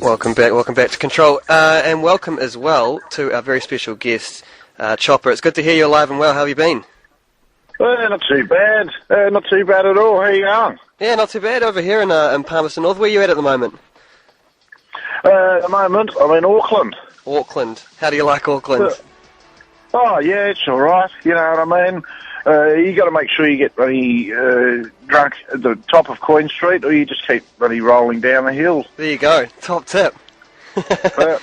Welcome back to Control, and welcome as well to our very special guest, Chopper. It's good to hear you're alive and well. How have you been? Not too bad. Not too bad at all. How are you going? Yeah, not too bad over here in Palmerston North. Where are you at the moment? At the moment, I'm in Auckland. Auckland. How do you like Auckland? Oh, yeah, it's all right. You know what I mean? You got to make sure you get really drunk at the top of Queen Street, or you just keep really rolling down the hill. There you go. Top tip. It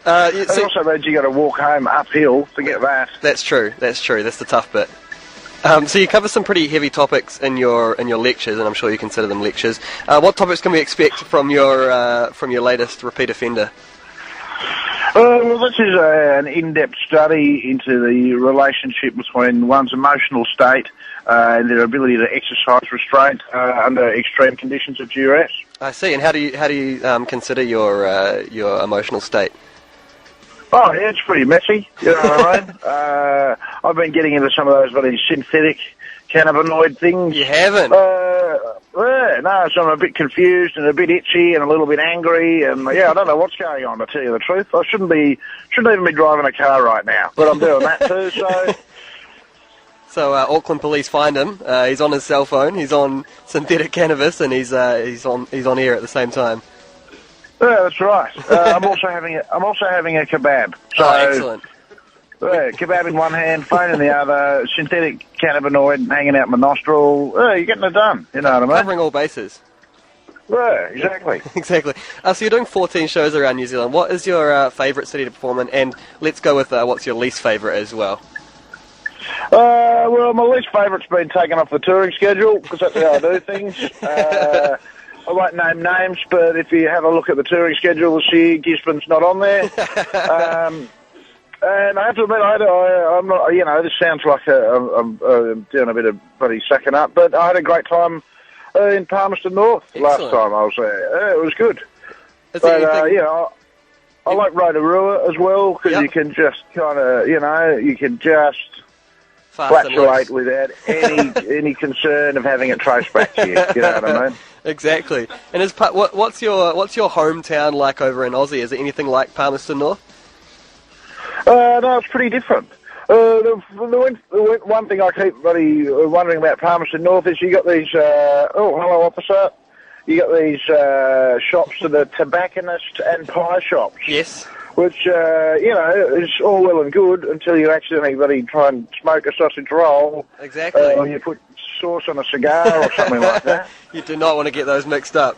also means you got to walk home uphill to get that. That's true. That's the tough bit. So you cover some pretty heavy topics in your lectures, and I'm sure you consider them lectures. What topics can we expect from your latest repeat offender? Well, this is an in-depth study into the relationship between one's emotional state and their ability to exercise restraint under extreme conditions of duress. I see. And how do you consider your emotional state? Oh, yeah, it's pretty messy. You know what I mean? I've been getting into some of those really synthetic cannabinoid things. You haven't? Yeah, no, so I'm a bit confused and a bit itchy and a little bit angry, and yeah, I don't know what's going on, to tell you the truth. I shouldn't even be driving a car right now, but I'm doing that too, so... So Auckland police find him. He's on his cell phone. He's on synthetic cannabis, and he's on air at the same time. Yeah, that's right. I'm also having a kebab. So, excellent. Yeah, kebab in one hand, phone in the other, synthetic cannabinoid hanging out my nostril. Yeah, you're getting it done. You know what I mean? Covering all bases. Yeah, exactly. Exactly. So you're doing 14 shows around New Zealand. What is your favourite city to perform in? And let's go with what's your least favourite as well. Well, my least favourite's been taken off the touring schedule, because that's how I do things. I won't name names, but if you have a look at the touring schedule this year, Gisborne's not on there. And I have to admit, I'm not. You know, this sounds like I'm doing a bit of bloody sucking up, but I had a great time in Palmerston North. Excellent. Last time I was there. It was good. I like Rotorua as well, because you can just kind of, you can just fluctuate without any concern of having it traced back to you. You know what I mean? Exactly. And what's your hometown like over in Aussie? Is it anything like Palmerston North? No, it's pretty different. The one thing I keep really wondering about Palmerston North is you got these, hello officer, you got these shops that are tobacconist and pie shops. Yes. Which, is all well and good until you accidentally try and smoke a sausage roll. Exactly. Or you put sauce on a cigar or something like that. You do not want to get those mixed up.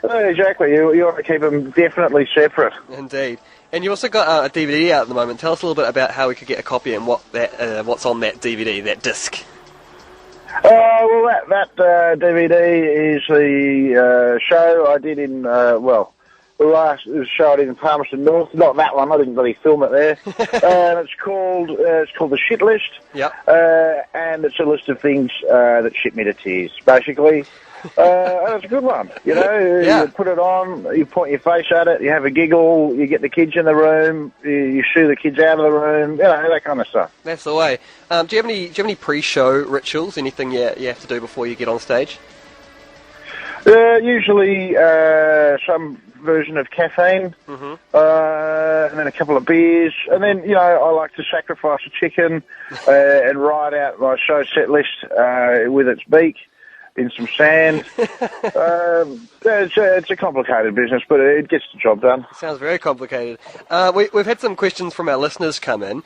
Exactly. You want to keep them definitely separate. Indeed. And you also got a DVD out at the moment. Tell us a little bit about how we could get a copy and what's on that DVD, that disc. Well, that DVD is the show I did in, the last show I did in Palmerston North. Not that one, I didn't really film it there. And it's called The Shit List. Yep. And it's a list of things that shit me to tears, basically. And it's a good one, Yeah. You put it on, you point your face at it, you have a giggle, you get the kids in the room, you shoo the kids out of the room, that kind of stuff. That's the way. Do you have any pre-show rituals? Anything you have to do before you get on stage? Usually some version of caffeine, and then a couple of beers, and then, I like to sacrifice a chicken and ride out my show set list with its beak in some sand. It's a complicated business, but it gets the job done. Sounds very complicated. We've had some questions from our listeners come in.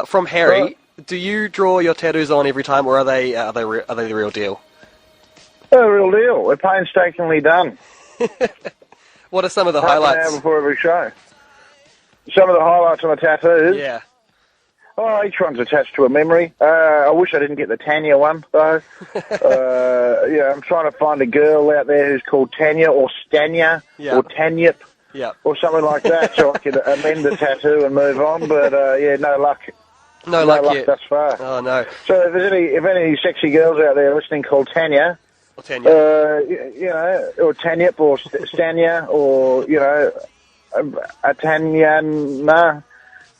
From Harry, do you draw your tattoos on every time, or are they the real deal? They're the real deal. They're painstakingly done. What are some of the highlights? Half an hour before every show. Some of the highlights on the tattoos? Yeah. Oh, each one's attached to a memory. I wish I didn't get the Tanya one, though. I'm trying to find a girl out there who's called Tanya or Stanya or Tanyip or something like that, so I could amend the tattoo and move on. But no luck. No luck yet. Thus far. Oh no. So if there's any sexy girls out there listening called Tanya, or Tanya, or Tanyip or Stanya or a Tanyana.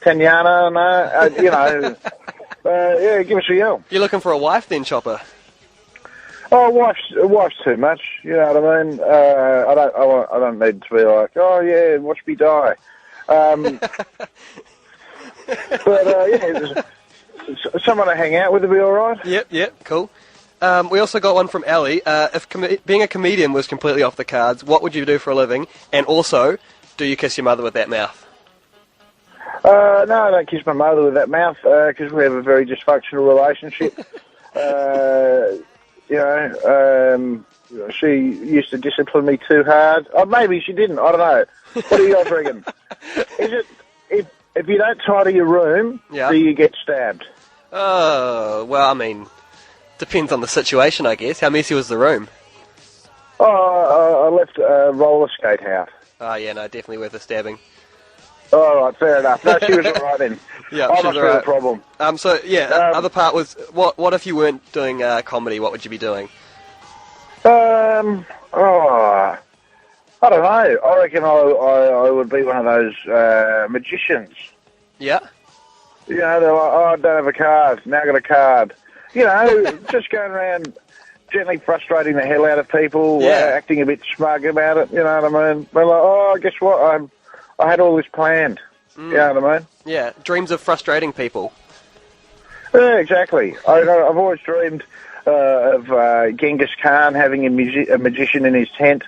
Tanyana, no, give us a yell. You're looking for a wife then, Chopper? Oh, wife's too much. You know what I mean? I don't need to be like, oh yeah, watch me die. Yeah, someone to hang out with would be all right. Yep, cool. We also got one from Ali. If being a comedian was completely off the cards, what would you do for a living? And also, do you kiss your mother with that mouth? No, I don't kiss my mother with that mouth because we have a very dysfunctional relationship. She used to discipline me too hard. Oh, maybe she didn't. I don't know. What do you guys reckon? Is it if you don't tidy your room, do you get stabbed? Oh, well, I mean, depends on the situation, I guess. How messy was the room? Oh, I left a roller skate house. Oh, yeah, no, definitely worth a stabbing. All right, fair enough. No, she was all right then. Yeah, I she must was be all the right. problem. The other part was, what if you weren't doing comedy? What would you be doing? I don't know. I reckon I would be one of those magicians. Yeah? You know, they're like, oh, I don't have a card. Now I got a card. You know, just going around gently frustrating the hell out of people, acting a bit smug about it. You know what I mean? They're like, oh, guess what? I had all this planned. You know what I mean? Yeah, dreams of frustrating people. Yeah, exactly. I've always dreamed of Genghis Khan having a magician in his tent.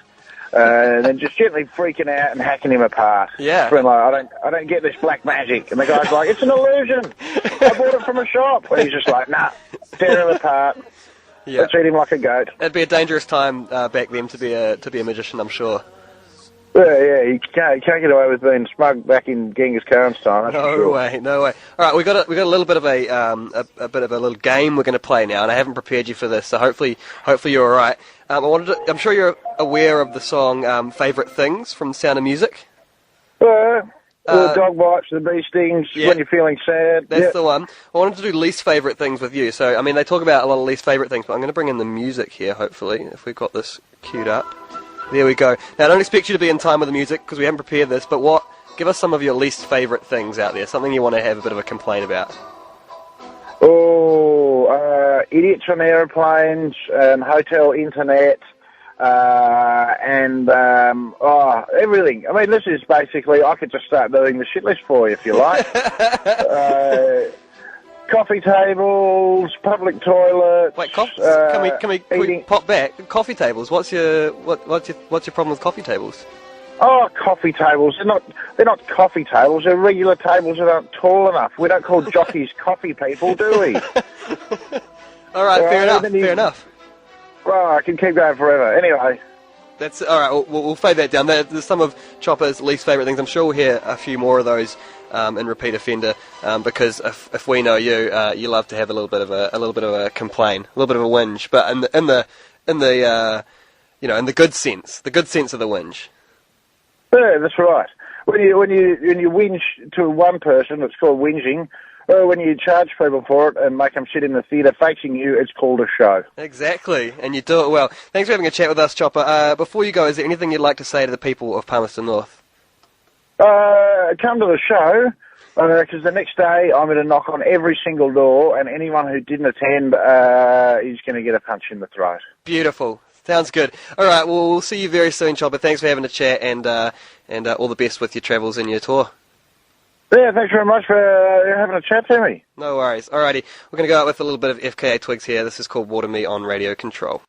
And then just gently freaking out and hacking him apart. Yeah. Being like, I don't get this black magic. And the guy's like, it's an illusion. I bought it from a shop. And he's just like, nah, tear him apart. Yeah. Let's eat him like a goat. It'd be a dangerous time back then to be a magician, I'm sure. Yeah, you can't get away with being smug back in Genghis Khan's time. That's for sure. No way. All right, we got a little bit of a bit of a little game we're going to play now, and I haven't prepared you for this, so hopefully you're all right. I'm sure you're aware of the song "Favorite Things" from Sound of Music. The dog bites, the bee stings, when you're feeling sad. That's the one. I wanted to do least favourite things with you. So, I mean, they talk about a lot of least favourite things, but I'm going to bring in the music here, hopefully, if we've got this queued up. There we go. Now, I don't expect you to be in time with the music, because we haven't prepared this, but give us some of your least favourite things out there, something you want to have a bit of a complaint about. Idiots on aeroplanes, hotel internet, and everything. I mean, this is basically, I could just start doing the shit list for you if you like. Coffee tables, public toilets. Wait, can we pop back? Coffee tables. What's your problem with coffee tables? Oh, coffee tables. They're not coffee tables. They're regular tables that aren't tall enough. We don't call jockeys coffee people, do we? All right, fair enough. Well, I can keep going forever. Anyway. That's all right. We'll fade that down. There's some of Chopper's least favourite things. I'm sure we'll hear a few more of those in repeat offender. Because if we know you, you love to have a little bit of a complaint, a little bit of a whinge. But in the good sense, of the whinge. Yeah, that's right. When you whinge to one person, it's called whinging. Or when you charge people for it and make them sit in the theatre facing you, it's called a show. Exactly, and you do it well. Thanks for having a chat with us, Chopper. Before you go, is there anything you'd like to say to the people of Palmerston North? Come to the show, because the next day I'm going to knock on every single door, and anyone who didn't attend is going to get a punch in the throat. Beautiful. Sounds good. All right, well, we'll see you very soon, Chopper. Thanks for having a chat, and all the best with your travels and your tour. Yeah, thanks very much for having a chat to me. No worries. Alrighty, we're going to go out with a little bit of FKA Twigs here. This is called Water Me on Radio Control.